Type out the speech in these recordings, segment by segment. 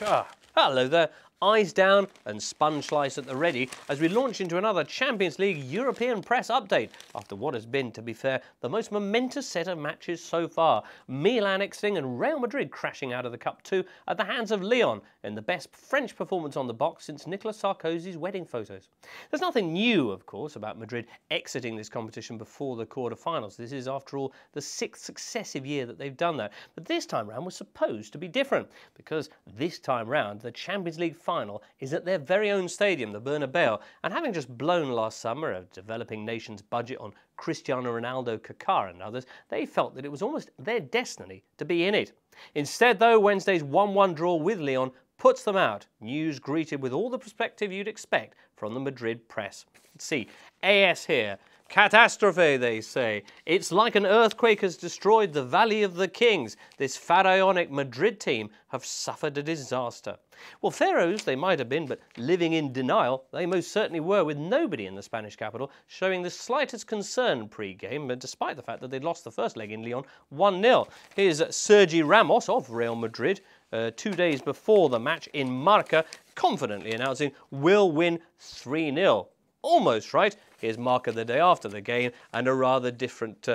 much. Hello there. Eyes down and sponge slice at the ready as we launch into another Champions League European press update after what has been, to be fair, the most momentous set of matches so far. Milan exiting and Real Madrid crashing out of the Cup 2 at the hands of Lyon in the best French performance on the box since Nicolas Sarkozy's wedding photos. There's nothing new, of course, about Madrid exiting this competition before the quarter-finals. This is, after all, the 6th successive year that they've done that. But this time round was supposed to be different because this time round the Champions League final is at their very own stadium, the Bernabeu, and having just blown last summer a developing nation's budget on Cristiano Ronaldo, Kaká and others, they felt that it was almost their destiny to be in it. Instead, though, Wednesday's 1-1 draw with Lyon puts them out. News greeted with all the perspective you'd expect from the Madrid press. Let's see, AS here. Catastrophe, they say. It's like an earthquake has destroyed the Valley of the Kings. This pharaonic Madrid team have suffered a disaster. Well, pharaohs they might have been, but living in denial they most certainly were, with nobody in the Spanish capital showing the slightest concern pre-game, but despite the fact that they'd lost the first leg in Lyon 1-0. Here's Sergi Ramos of Real Madrid 2 days before the match in Marca, confidently announcing we'll win 3-0. Almost right. Here's Marca the day after the game, and a rather different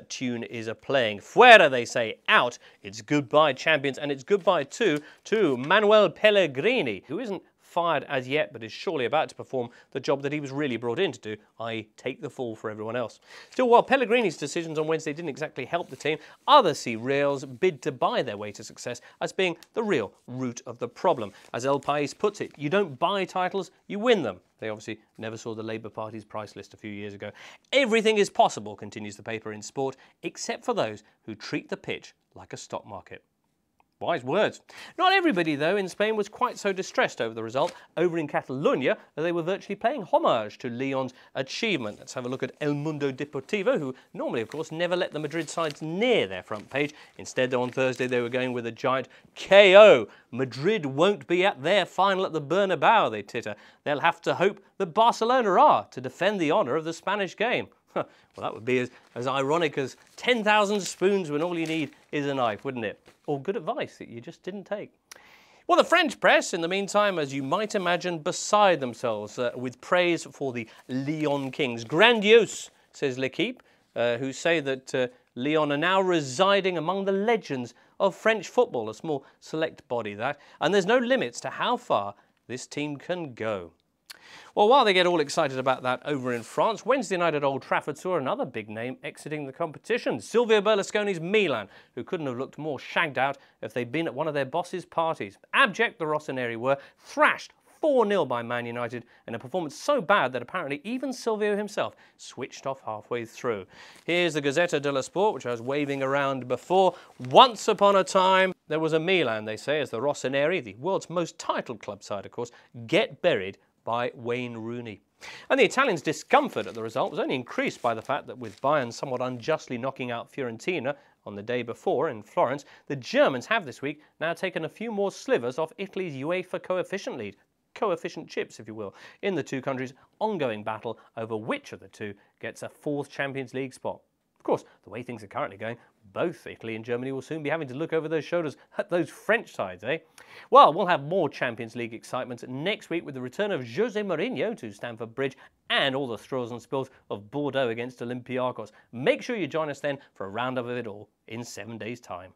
tune is a-playing. Fuera, they say, out. It's goodbye, champions, and it's goodbye too to Manuel Pellegrini, who isn't fired as yet, but is surely about to perform the job that he was really brought in to do, i.e. take the fall for everyone else. Still, while Pellegrini's decisions on Wednesday didn't exactly help the team, others see Real's bid to buy their way to success as being the real root of the problem. As El País puts it, you don't buy titles, you win them. They obviously never saw the Labour Party's price list a few years ago. Everything is possible, continues the paper, in sport, except for those who treat the pitch like a stock market. Wise words. Not everybody, though, in Spain was quite so distressed over the result. Over in Catalonia, they were virtually paying homage to Lyon's achievement. Let's have a look at El Mundo Deportivo, who normally, of course, never let the Madrid sides near their front page. Instead, on Thursday, they were going with a giant KO. Madrid won't be at their final at the Bernabeu, they titter. They'll have to hope that Barcelona are to defend the honour of the Spanish game. Well, that would be as ironic as 10,000 spoons when all you need is a knife, wouldn't it? Or good advice that you just didn't take. Well, the French press, in the meantime, as you might imagine, beside themselves with praise for the Lyon Kings. Grandiose, says L'Equipe, who say that Lyon are now residing among the legends of French football, a small select body that, and there's no limits to how far this team can go. Well, while they get all excited about that over in France, Wednesday night at Old Trafford saw another big name exiting the competition, Silvio Berlusconi's Milan, who couldn't have looked more shagged out if they'd been at one of their boss's parties. Abject the Rossoneri were, thrashed 4-0 by Man United in a performance so bad that apparently even Silvio himself switched off halfway through. Here's the Gazzetta dello Sport, which I was waving around before. Once upon a time, there was a Milan, they say, as the Rossoneri, the world's most titled club side, of course, get buried by Wayne Rooney. And the Italians' discomfort at the result was only increased by the fact that with Bayern somewhat unjustly knocking out Fiorentina on the day before in Florence, the Germans have this week now taken a few more slivers off Italy's UEFA coefficient lead. Coefficient chips, if you will, in the two countries' ongoing battle over which of the two gets a 4th Champions League spot. Of course, the way things are currently going, both Italy and Germany will soon be having to look over their shoulders at those French sides, eh? Well, we'll have more Champions League excitement next week with the return of Jose Mourinho to Stamford Bridge and all the thrills and spills of Bordeaux against Olympiacos. Make sure you join us then for a roundup of it all in 7 days' time.